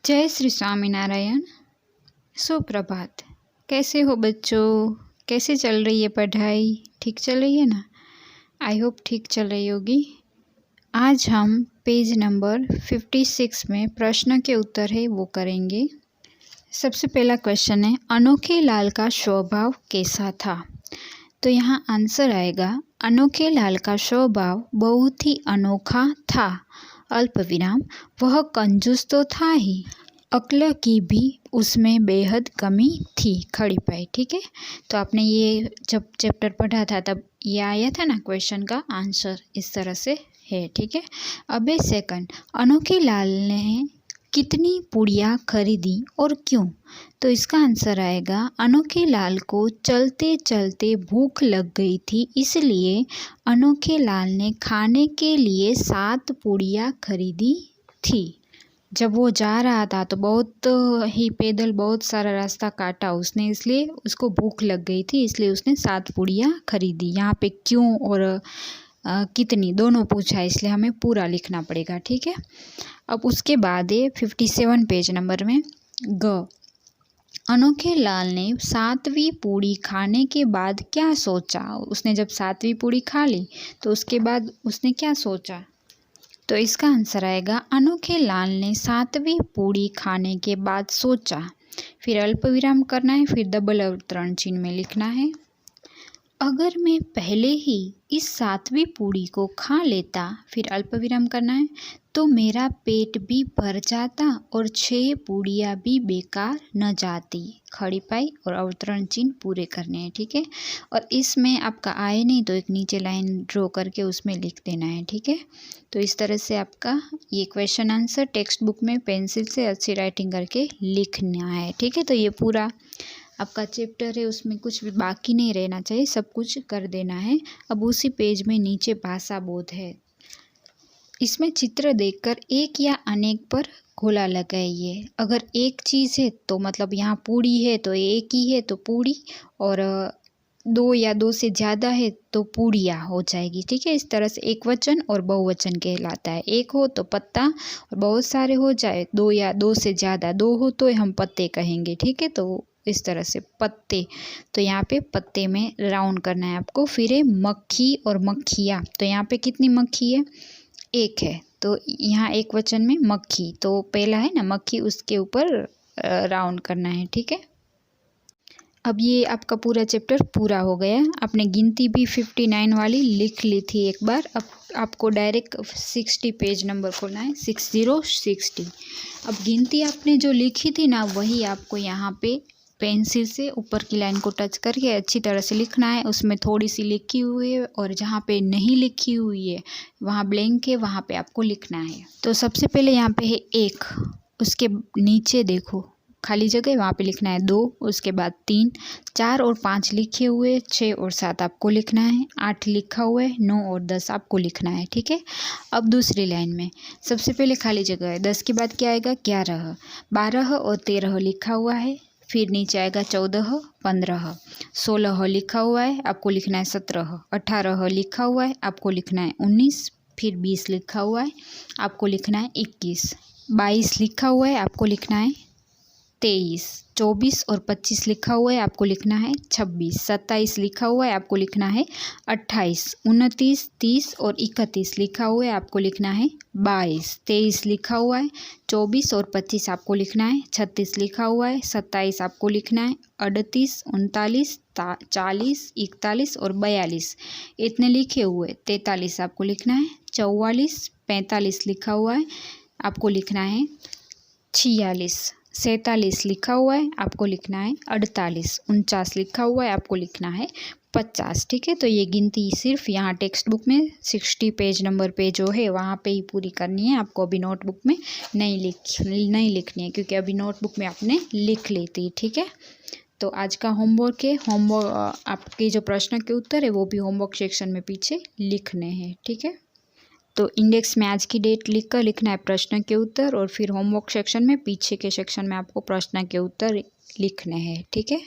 जय श्री स्वामीनारायण। सुप्रभात। कैसे हो बच्चों? कैसे चल रही है पढ़ाई? ठीक चल रही है ना? आई होप ठीक चल रही होगी। आज हम पेज नंबर 56 में प्रश्न के उत्तर है वो करेंगे। सबसे पहला क्वेश्चन है, अनोखे लाल का स्वभाव कैसा था? तो यहाँ आंसर आएगा, अनोखे लाल का स्वभाव बहुत ही अनोखा था। अल्प विराम, वह कंजूस तो था ही, अक्ल की भी उसमें बेहद कमी थी। खड़ी पाई। ठीक है, तो आपने ये जब चैप्टर पढ़ा था तब ये आया था ना, क्वेश्चन का आंसर इस तरह से है। ठीक है, अब सेकंड, अनोखे लाल ने कितनी पुड़िया खरीदी और क्यों? तो इसका आंसर आएगा, अनोखे लाल को चलते चलते भूख लग गई थी, इसलिए अनोखे लाल ने खाने के लिए 7 पुड़िया खरीदी थी। जब वो जा रहा था तो बहुत ही पैदल बहुत सारा रास्ता काटा उसने, इसलिए उसको भूख लग गई थी, इसलिए उसने 7 पुड़िया खरीदी। यहाँ पे क्यों और कितनी दोनों पूछा है, इसलिए हमें पूरा लिखना पड़ेगा। ठीक है, अब उसके बाद है 57 पेज नंबर में ग, अनोखे लाल ने 7वीं पूड़ी खाने के बाद क्या सोचा? उसने जब 7वीं पूड़ी खा ली तो उसके बाद उसने क्या सोचा? तो इसका आंसर आएगा, अनोखे लाल ने 7वीं पूड़ी खाने के बाद सोचा। फिर अल्प विराम करना है, फिर डबल अवतरण चिन्ह में लिखना है, अगर मैं पहले ही इस 7वीं पूड़ी को खा लेता, फिर अल्प विराम करना है, तो मेरा पेट भी भर जाता और 6 पूड़ियाँ भी बेकार न जाती। खड़ी पाई और अवतरण चिन्ह पूरे करने हैं। ठीक है, और इसमें आपका आए नहीं तो एक नीचे लाइन ड्रॉ करके उसमें लिख देना है। ठीक है, तो इस तरह से आपका ये क्वेश्चन आंसर टेक्स्ट बुक में पेंसिल से अच्छी राइटिंग करके लिखना है। ठीक है, तो ये पूरा आपका चैप्टर है, उसमें कुछ भी बाकी नहीं रहना चाहिए, सब कुछ कर देना है। अब उसी पेज में नीचे भाषा बोध है, इसमें चित्र देखकर एक या अनेक पर गोला लगाइए। अगर एक चीज़ है तो मतलब यहाँ पूड़ी है तो एक ही है तो पूड़ी, और 2 या 2 से ज़्यादा है तो पूड़िया हो जाएगी। ठीक है, इस तरह से एक वचन और बहुवचन कहलाता है। एक हो तो पत्ता और बहुत सारे हो जाए 2 या 2 से ज़्यादा, 2 हो तो हम पत्ते कहेंगे। ठीक है, तो इस तरह से पत्ते, तो यहाँ पे पत्ते में राउंड करना है आपको। फिर है मक्खी और मक्खियाँ, तो यहाँ पे कितनी मक्खी है? एक है, तो यहाँ एक वचन में मक्खी, तो पहला है ना मक्खी, उसके ऊपर राउंड करना है। ठीक है, अब ये आपका पूरा चैप्टर पूरा हो गया। आपने गिनती भी 59 वाली लिख ली थी एक बार, अब आपको डायरेक्ट 60 पेज नंबर खोलना है, 60। अब गिनती आपने जो लिखी थी ना, वही आपको यहाँ पे पेंसिल से ऊपर की लाइन को टच करके अच्छी तरह से लिखना है। उसमें थोड़ी सी लिखी हुई है और जहाँ पे नहीं लिखी हुई है वहाँ ब्लैंक है, वहाँ पे आपको लिखना है। तो सबसे पहले यहाँ पे है 1, उसके नीचे देखो खाली जगह, वहाँ पे लिखना है 2, उसके बाद 3, 4 और 5 लिखे हुए, 6 और 7 आपको लिखना है, 8 लिखा हुआ है, 9 और 10 आपको लिखना है। ठीक है, अब दूसरी लाइन में सबसे पहले खाली जगह है, 10 के बाद क्या आएगा? 11, 12 और 13 लिखा हुआ है, फिर नीचे आएगा 14, 15, 16 लिखा हुआ है, आपको लिखना है 17, 18 लिखा हुआ है, आपको लिखना है 19, फिर 20 लिखा हुआ है, आपको लिखना है 21, 22 लिखा हुआ है, आपको लिखना है 23, 24 और 25 लिखा हुआ है, आपको लिखना है 26, 27 लिखा हुआ है, आपको लिखना है 28, 29, 30 और 31 लिखा हुआ है, आपको लिखना है 22, 23 लिखा हुआ है, 24 और 25 आपको लिखना है, 36 लिखा हुआ है, 27 आपको लिखना है, 38, 39, 40, 41 और 42 इतने लिखे हुए, 43 आपको लिखना है, 44, 45 लिखा हुआ है, आपको लिखना है 46, 47 लिखा हुआ है, आपको लिखना है 48, 49 लिखा हुआ है, आपको लिखना है 50। ठीक है, तो ये गिनती सिर्फ यहाँ टेक्स्ट बुक में 60 पेज नंबर पे जो है वहाँ पे ही पूरी करनी है, आपको अभी नोटबुक में नहीं लिखनी है, क्योंकि अभी नोटबुक में आपने लिख ली थी। ठीक है, तो आज का होमवर्क है, होमवर्क आपके जो प्रश्न के उत्तर है वो भी होमवर्क सेक्शन में पीछे लिखने हैं। ठीक है, तो इंडेक्स में आज की डेट लिखकर लिखना है प्रश्न के उत्तर, और फिर होमवर्क सेक्शन में पीछे के सेक्शन में आपको प्रश्न के उत्तर लिखने हैं। ठीक है।